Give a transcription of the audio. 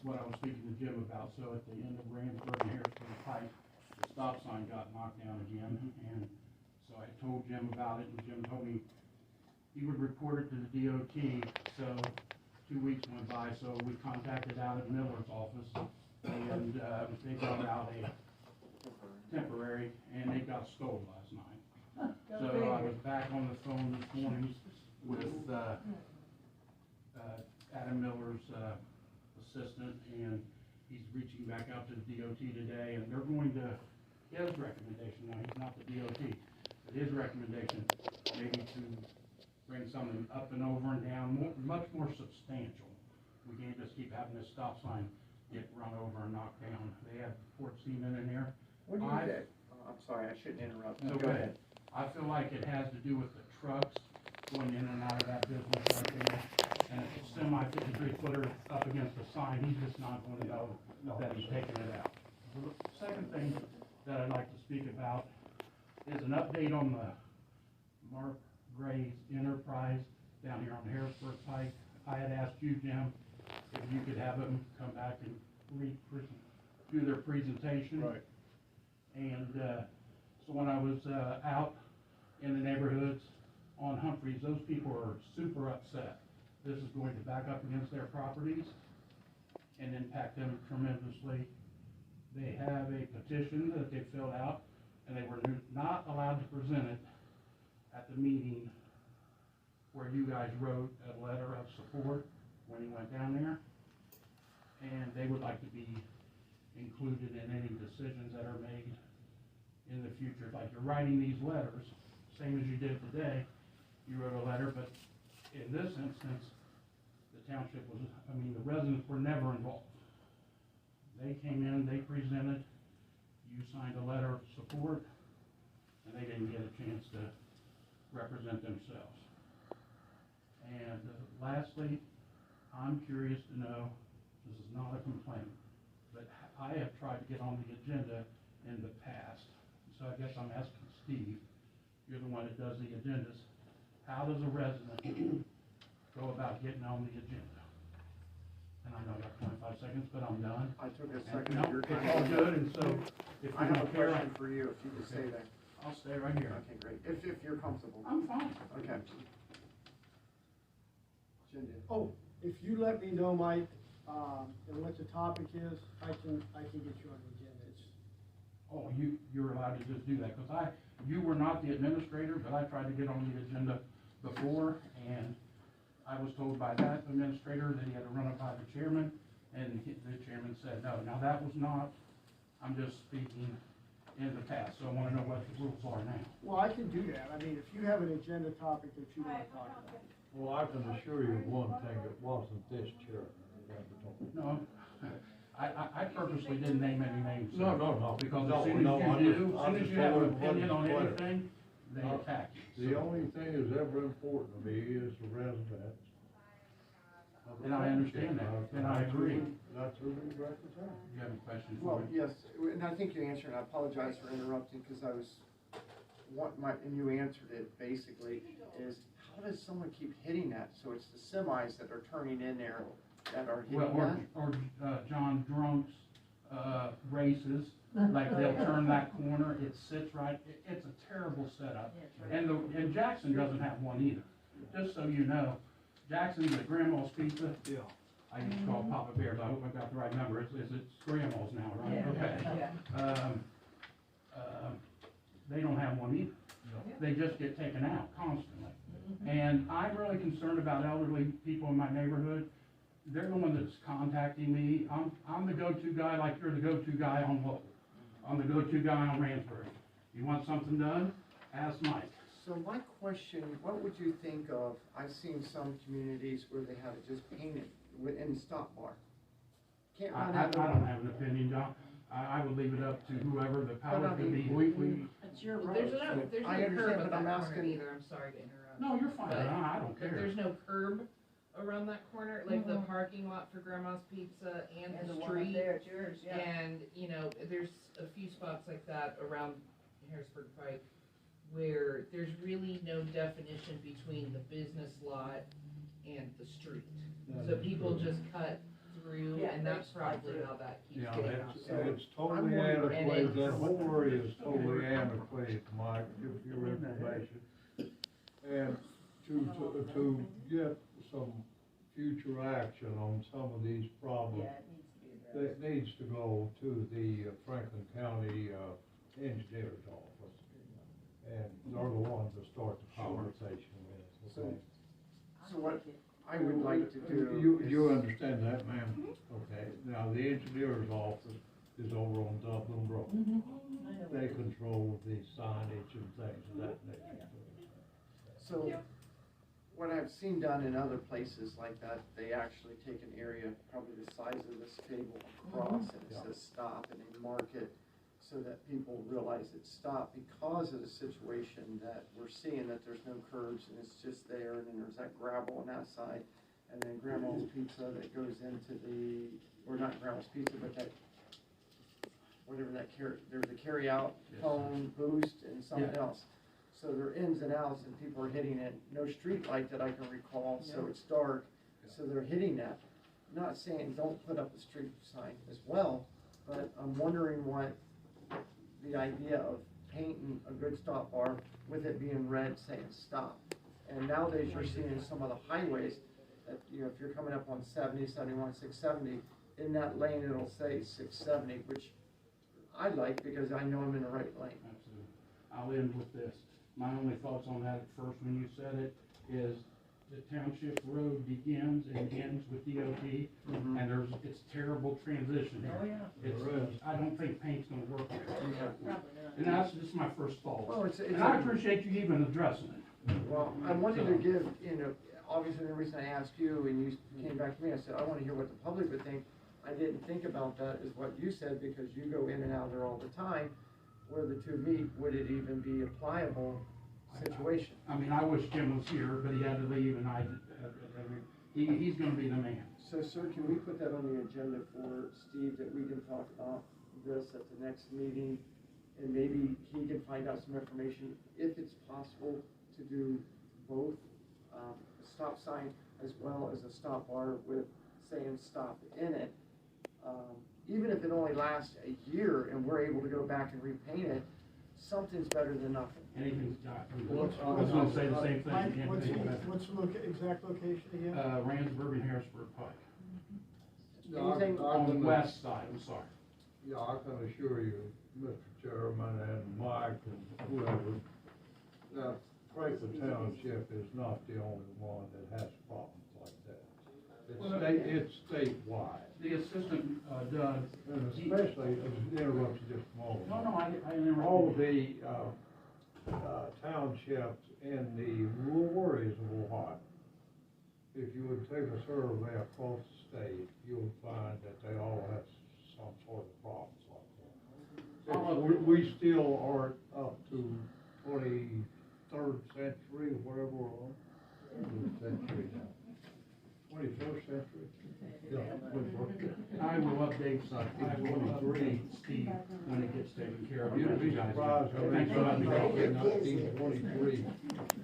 what I was speaking to Jim about. So at the end of Ramsburg and Harrisburg Pike, the stop sign got knocked down again, and so I told Jim about it, and Jim told me he would report it to the DOT. So 2 weeks went by, so we contacted out at Miller's office, and they got out a temporary, and they got stolen last night. So I was back on the phone this morning with Adam Miller's assistant, and he's reaching back out to the DOT today, and they're going to, his recommendation, now he's not the DOT, but his recommendation maybe to bring something up and over and down, much more substantial. We can't just keep having this stop sign get run over and knocked down. They have port cement in there. What do you think? I'm sorry, I shouldn't interrupt. No, go ahead. I feel like it has to do with the trucks going in and out of that business right there. And if it's semi 53 footer up against the sign, he's just not going to know that he's taking it out. The second thing that I'd like to speak about is an update on the Mark Gray's Enterprise down here on Harrisburg Pike. I had asked you, Jim, if you could have them come back and do their presentation. Right. And so when I was out in the neighborhoods on Humphreys, those people are super upset. This is going to back up against their properties and impact them tremendously. They have a petition that they filled out, and they were not allowed to present it at the meeting where you guys wrote a letter of support when he went down there. And they would like to be included in any decisions that are made in the future. Like you're writing these letters, same as you did today, you wrote a letter, but in this instance, the township was, the residents were never involved. They came in, they presented, you signed a letter of support, and they didn't get a chance to represent themselves. And lastly, I'm curious to know, this is not a complaint, but I have tried to get on the agenda in the past. So I guess I'm asking Steve, you're the one that does the agendas, how does a resident go about getting on the agenda? And I know I got 25 seconds, but I'm done. I took a second No, of your time. it's all good, and so if I you have a don't care, question for you, if you could stay there. I'll stay right here. Okay, great. If you're comfortable. I'm fine. Okay. Ginger. Oh, if you let me know, Mike, and what the topic is, I can get you on the agenda. It's, Oh, you're allowed to just do that, because you were not the administrator, but I tried to get on the agenda before, and I was told by that administrator that he had to run it by the chairman, and the chairman said no. Now, that was not, I'm just speaking in the past, so I want to know what the rules are now. well, I can do that. I mean, if you have an agenda topic that you want to talk about. Well, I can assure you of one thing, it wasn't this chair. No, I purposely didn't name any names. No, no, no. Because No, as soon no, as I'm you just- do, as I'm soon as just you have an following what opinion is on clear. anything, they attack you. The only thing that's ever important to me is the residents. of the And I understand that, township. and I agree. That's who we represent. You have any questions for Well, me? yes, and I think you answered, and I apologize for interrupting, because I was, and you answered it basically, is how does someone keep hitting that? So it's the semis that are turning in there that are Well, hitting that? or John Drunk's, races, like they'll turn that corner, it sits right, it's a terrible setup. And Jackson doesn't have one either. Just so you know, Jackson's at Grandma's Pizza. Yeah. I used to call it Papa Bear's, I hope I got the right number, it's Grandma's now, right? Yeah. Okay. They don't have one either. They just get taken out constantly. And I'm really concerned about elderly people in my neighborhood. They're the one that's contacting me. I'm the go-to guy, like you're the go-to guy on Lowell. I'm the go-to guy on Ransbury. You want something done? Ask Mike. So my question, what would you think of, I've seen some communities where they have it just painted in the stop bar. Can't I run I out. don't have an opinion, John. I would leave it up to whoever the powers But I that be. mean, It's your road, There's so no I curb understand, at but that I'm corner asking- either, I'm sorry to interrupt. No, you're fine. But I don't care. There's no curb around that corner, like the parking lot for Grandma's Pizza and the one up street. there, it's yours, yeah. And, there's a few spots like that around Harrisburg Pike where there's really no definition between the business lot and the street. So people just cut through, Yeah, and that's they slide probably through. how that keeps Yeah, getting it's, out. it's totally wondering- antiquated, that whole area is totally antiquated, Mike, give your information. And to get some future action on some of these problems, Yeah, it needs to be addressed. that needs to go to the Franklin County, engineer's office. And they're the ones that start the conversation with, okay? So what I would like to do You is- understand that, ma'am? Okay, now the engineer's office is over on Dublin Road. I know. They control the signage and things of that nature. So, what I've seen done in other places like that, they actually take an area, probably the size of this table across, and it Yeah. says stop, and they mark it so that people realize it's stopped because of the situation that we're seeing, that there's no curbs, and it's just there, and then there's that gravel on that side, and then Grandma's Pizza that goes into the, or not Grandma's Pizza, but that, whatever that there's a carry-out, Yes. phone, boost, and something Yeah. else. So they're ins and outs, and people are hitting it, no street light that I can recall, so No. it's dark, so they're hitting that. Not saying don't put up a street sign as well, but I'm wondering what the idea of painting a good stop bar with it being red saying stop. And nowadays you're seeing some of the highways that, you know, if you're coming up on 70, 71, 670, in that lane it'll say 670, which I like because I know I'm in the right lane. Absolutely. I'll end with this. My only thoughts on that at first when you said it is the township road begins and ends with DOT, Mhm. and it's terrible transition Oh, here. yeah. It's, I don't think paint's gonna work there. Probably not. And that's just my first thought. Well, it's And I appreciate you even addressing it. Well, I wanted to give, you know, obviously the reason I asked you and you came back to me, I said, I wanna hear what the public would think. I didn't think about that is what you said, because you go in and out there all the time. Where the two meet, would it even be a pliable situation? I mean, I wish Jim was here, but he had to leave, and he's gonna be the man. So, sir, can we put that on the agenda for Steve, that we can talk about this at the next meeting? And maybe he can find out some information, if it's possible to do both, a stop sign as well as a stop bar with saying stop in it. Even if it only lasts a year and we're able to go back and repaint it, something's better than nothing. Anything's got, What's- I was gonna say the same thing. Mike, Can't what's, think of it. what's the exact location again? Randsburg and Harrisburg Pike, Anything on the west side, I'm sorry. Yeah, I can assure you, Mr. Chairman and Mike and whoever, that Franklin Township is not the only one that has problems like that. It's statewide, The assistant, Doug, and especially, interrupt you just a moment. no, I never. All the, townships in the rural areas of Ohio, if you would take a survey across the state, you would find that they all have some sort of problems like that. We still aren't up to 23rd century, whatever we're on. Century now. 21st century? Yeah. I will update Steve when it gets taken care of. You'd be surprised how many Thanks for letting times me in know. 1923